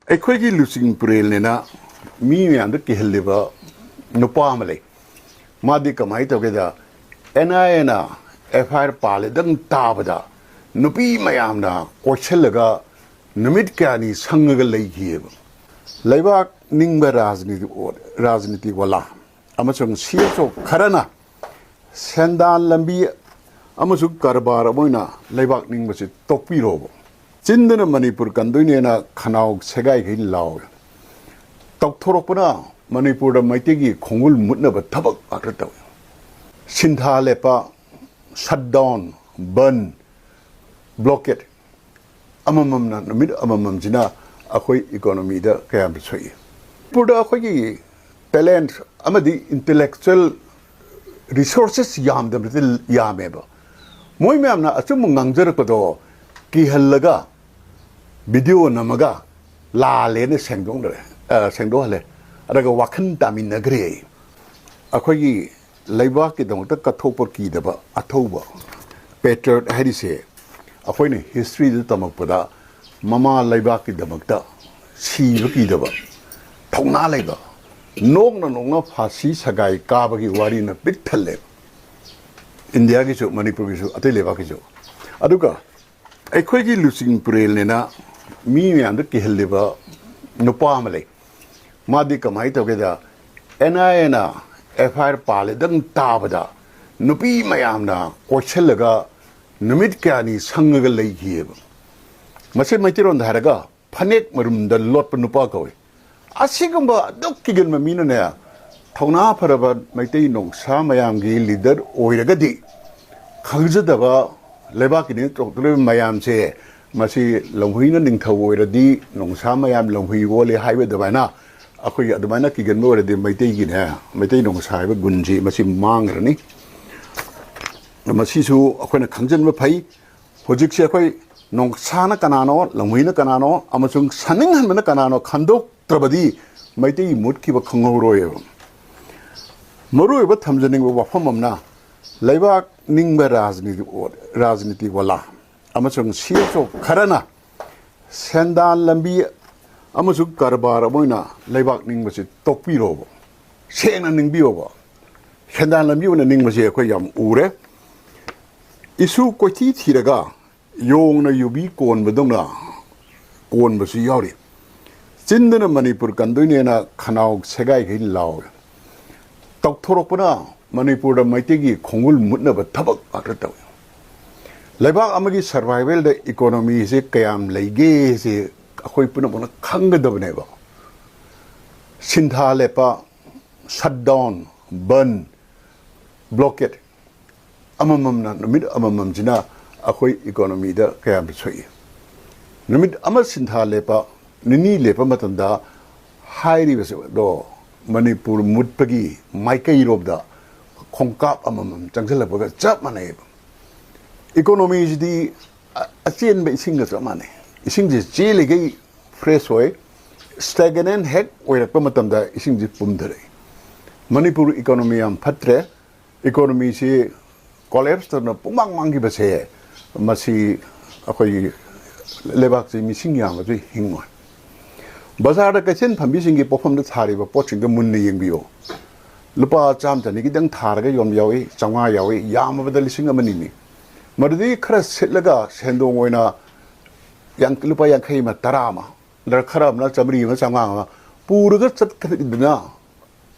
ꯑꯩꯈꯣꯏꯒꯤ ꯂꯨꯆꯤꯡ ꯄꯨꯔꯦꯜꯅꯤꯅ ꯃꯤ ꯃꯌꯥꯝꯗ ꯀꯤꯍꯜꯂꯤꯕ ꯅꯨꯄꯥ ꯑꯃ ꯂꯩ ꯃꯥꯗꯤ ꯀꯃꯥꯏꯅ ꯇꯧꯒꯦꯗ NIAꯅ FIR ꯄꯥꯜꯂꯦꯗꯪ ꯇꯥꯕꯗ ꯅꯨꯄꯤ ꯃꯌꯥꯝꯅ ꯀꯣꯏꯁꯜꯂꯒ ꯅꯨꯃꯤꯠ ꯀꯌꯥꯅꯤ ꯁꯪꯉꯒ ꯂꯩꯈꯤꯌꯦꯕ leibak ningba राजनीति वाला अमसुंग CSO kharana sendal lambi अमसुंग कारबार अमोइना leibak ningba से tokpiro चिंदन मणिपुर कंदुनेना खनाव सेगाई गे लाव तौथोरपना मणिपुर मैतेगी खोंगुल मुतनब थबक आक्रतव सिंधा लेपा शटडाउन बन ब्लॉकेट अमममना नमित अमममजिना अखोई इकोनॉमी दा कयाम सोई पुरदा अखोई टैलेंट अमदी इंटेलेक्चुअल रिसोर्सेस यामदमते यामेबा मोय मैमना अचुम ngangjरकदो की हल्लगा वीडियो नमगा लालेने सेंगदो हले अरगा वाखन तामिनग्रे अखोई leibak की दमत कथोपर की दबा अथौबा पैटर्न हैदिसे अखोइने हिस्ट्री द तमकपदा ममा leibak की दमकता सीब की दबा थौना लेबा नोंगना फासी सगाई काबगी वारी न पिक थल्ले इंडिया की जो मणिपुर की जो अते leibak की जो अदुगा अखोई लुचिंग पुरेलनेना मी म्यामद किहल्लिबा नुपा अमा लई मादी कमाई तौगेदा NIAना FIR पालेदंग ताबदा नुपी मयामना कोइसल्लगा नुमित क्यानी संगगा लैखियेबा मसे मैतिरोन धारगा फनेक मरुमदा लोटप नुपा कवे असिगुंबा दुक्किगन ममीनने थौना फरबा मैतै नोंसा मयामगी leader ओइरगदी खंगजदबा leibak ni tokle mayam se masi longhuina ningthau oiradi nongsa mayam longhui wole haibe dabaina akhoi adumaina kigen mo oradi maitei gi ne maitei nongsa haibe gunji masi mangrani masi su akhoi khangjan ma phai hojik se akhoi nongsa na kanano longhuina kanano amasung saning han na kanano khandok trabadi maitei mut ki ba khangoroye maru ba thamjaning ba wafam amna leibak ningba राजनीति वाला अमसुंग CSO kharana sendal lambi अमसुंग कारबार अमोइना leibak ningba से tokpiro सेना निंगबियो sendal lambi उन निंगबा से अखोय याम उरे issue कोथि थिरगा योंगना युबी कोन बदंगना कोन बसु यावरि चिंदन मणिपुर कंदुनेना खनाव सेगाई गे लाव तौथोरपना Manipur मैतेगी खोंगुल मुतनब थबक आक्रतव leibak amagi survival the economy se kayam leige se akhoi puna bona khanggadabne ba sintha lepa shutdown burn blockade amamamna numit amamamjina akhoi economy da kayam soi numit ama sintha lepa nini lepa matanda hairi base do manipur mutpagi maikai robda khongkap amamam changjalabga chap manai economy is the achievement by ising ga mane ising je chele gai fresh hoy stagnant head oira pa matam da ising je pumdare manipur economy am phatre economy se collapse na pumang mangi ba se masi akoi leibak je mising yang ga hingwa bazar da kachen phambi sing gi pofam da thari ba poching ga mun ne yengbiyo lupa cham tani gi dang tharaga yom yawi changwa yawi yam ba da lising amani ni मरदी खरा सिलगा सेंदों ओइना rank लुपा यांखै मा तरामा दर खराब ना चमरी मा चांगा पूरगा चतखदिना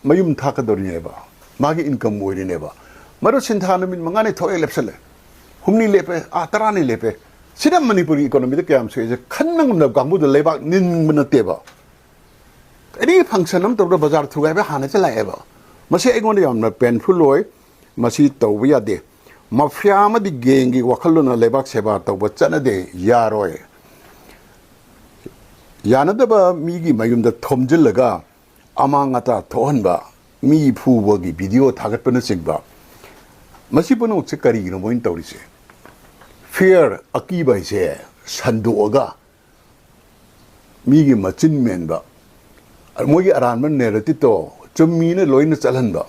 मयुम थाकदोरिनेबा मागी income ओइनेबा मरु सिंथान मिन मंगाने थोए लेपसले हुमनी लेपे आ तरानी लेपे सिदम Manipuri economy the क्याम से खन्नंग न गांबु द लेबा निन बनतेबा एनी फंक्शन हम तब बाजार थुगाबे हाने चलाएबा मसे एगोन यामना पेनफुल ओइ मसी तौबा यादे माफिया मदी गेंगी वखलुना leibak सेवा तब चनदे यारोय यानदबा मीगी मयुमदा थोमजिलगा अमांगता थोहनबा मी फुबगी वीडियो थागतपन सिगबा मसिपनो से करिगिनो मोइन तौरिसे फियर अकीबा से संदोगा मीगी मचिन मेनबा मोगी अरानमन नेरति तो चुम्मीने लोइन चलहनबा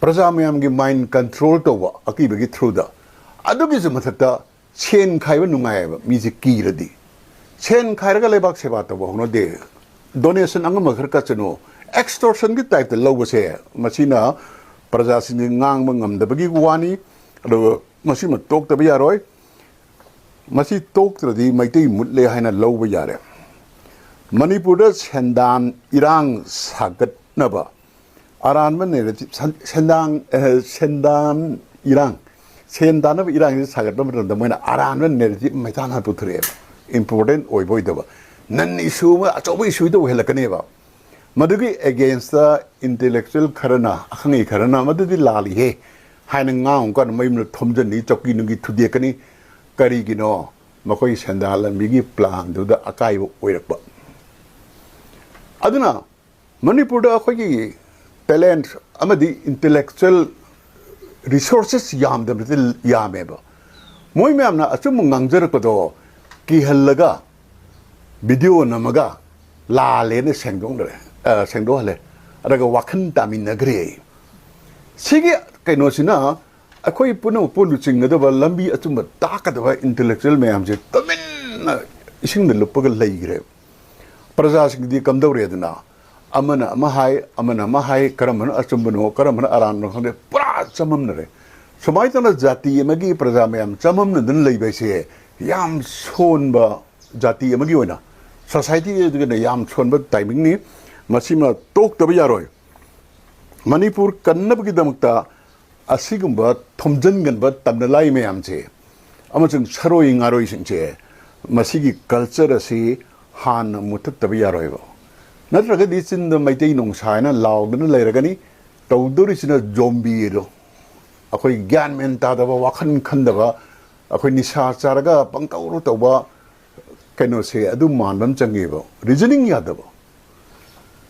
प्रजा मैम की माइंड कंट्रोल तब अकीबगी थ्रू द अदुगी मथक्ता सेन खाइब नुंगायब Mize कीरदी chen khairaga leibak seba to bo no de donation angama khar ka chano extortion gi type the low se machina praja sin ngang mangam da bagi wani ro masi ma tok ta ya roi masi tok tra di mai te mut le haina low ba ya re manipur da sendan irang sagat na ba aran man ne sendan irang sendan ba irang sagat ba da mai na aran man ne mai ta na putre important oi boy da ba nan issue ma acho issue do hela kane ba madugi against the intellectual kharana akhangi kharana madudi lali he haina ngaung kan mai mu thomjan ni chokki nungi thudie kani kari gino makoi sendal migi plan do da akai oirak ba aduna manipur da khoi talent amadi intellectual resources yam da yame ba moi me amna achum ngangjar ko do ki halaga video namaga la le ne sengdong de sengdo hale araga wakhan tamin nagre sigi kaino sina akoi puno pulu ching da ba lambi achum ta ka da intellectual me amje tamin ising de lupaga leigre praja sing di kam dawre dana amana mahai karamana achumno karamana aran no khande pura chamam nare samai tana jati magi praja me am chamam na dan leibai se yam son ba jati magi oina society de yam son ba timing ni masima tok ta ya roi manipur kannab gi damukta asigumba thomjan gan ba tamna lai me am che amachung saroi ngaroi sing che masigi culture asi han mutat ta ya roi ba natraga di chin da mai tei nong saina law na leiragani tawduri sina zombie ro akoi gyan men ta da ba wakhan khan da ba akoi nisha charaga pangkauru to ba kaino se adu manbam changi ba reasoning ya da ba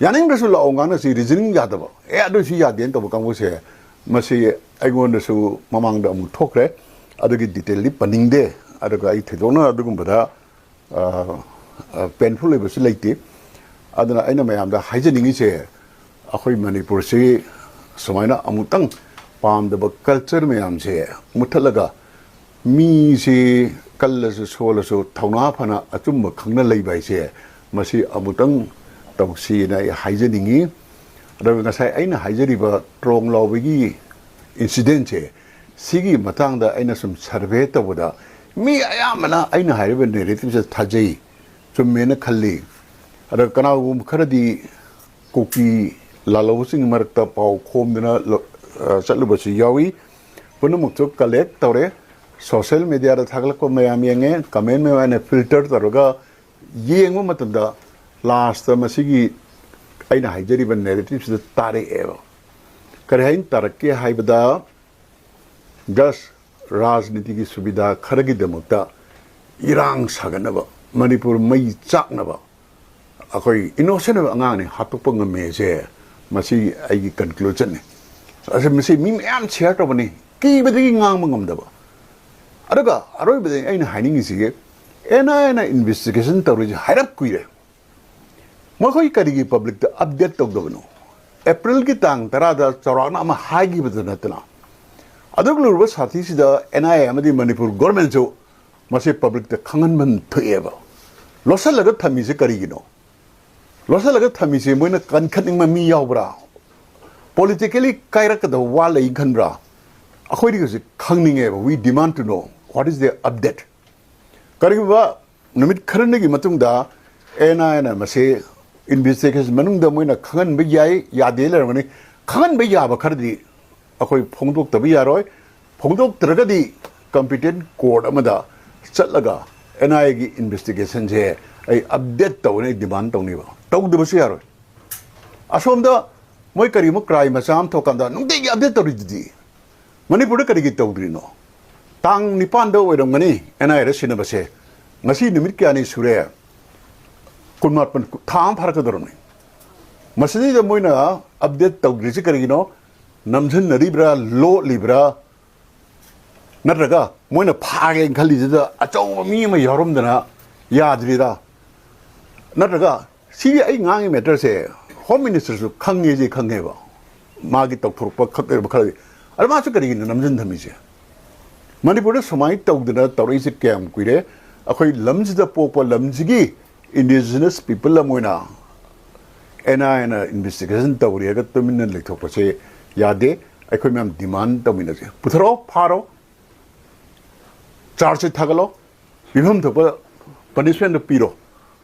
yaning da su law ngana si reasoning ya da ba e adu si ya den to ba kangbo se masi ai gon da su mamang da mu thokre adu gi detail li paning de adu ga ai thedona adu gum bada painful le ba su leite aduna aina mayam da haijening ise akhoi manipur se somaina amutang pam da culture mayam se muthalaga mi se kallasu solasu thauna phana achum khangna leibai se masi amutang tawsi na haijening rawi ngasai aina haijeri ba trong lawigi incident che sigi matang da aina sum survey ta boda mi ayamana aina haibe narrative se thajai chummena khalli ada kanau kharadi kopi lalo sing marta pau khom dina chatlu basi yawi punumuk chok collect tawre social media ra thagla ko mayam yenge comment me wane filter taroga yengu matanda last masigi aina haijeri ban narrative se tare eva karain tarake haibada gas rajniti ki subida kharagi demukta irang saganaba manipur mai chaknaba akoi innocent angang ni hatuk ngame se masi ai conclusion ni asa masi mi am share to bani ki bedi ngang mangam da ba adaga aroi bedi ai na haining si ge ena investigation to ri hairap kuire mo khoi kari gi public to update to do no april ki tang tara da chorana ma hai gi bedi natna adog lur ba sathi si da ena amadi manipur government jo masi public to khangan man thoeba losal laga thami se kari gi no losa laga thami se moina kan khaning ma mi yaubra politically kairak da wala I khanbra akhoi ri ge khangning e we demand to know what is the update kariba numit kharne gi matung da ena mase investigation manung da moina khangan be yai ya de la mani khangan be ya ba khardi akhoi phongdok ta bi yaroi phongdok traga di competent court amada chatlaga ena gi investigation je ai update to ne demand to ni ba tau de basi yaro asom da moi kari mo crime masam to kan da nung de update to ri di manipur kari gi tau dri no tang nipan do oidong ngani enai re sina base ngasi nimit kya ni sure kunmat pan tham phar ka dorom ni masini da moina update tau dri kari gi no namjhan nari bra lo libra natraga moina phage khali da achau mi ma yarom dana yadri da natraga si ai ngang matter se home minister su khangye ji khangye ba magi tok thurpa khakre ba khali alma su kari namjan dhami se manipur somai tok dina tori se kem kuire अखोई लमजिदा पोप लमजिगी indigenous people अमोइना एना investigation तौरी अगर तुमिन लेथोपसे यादे अखोई मैम डिमांड तमिनसे पुथरो फारो चार्ज थागलो विभम थोप पनिशमेंट पीरो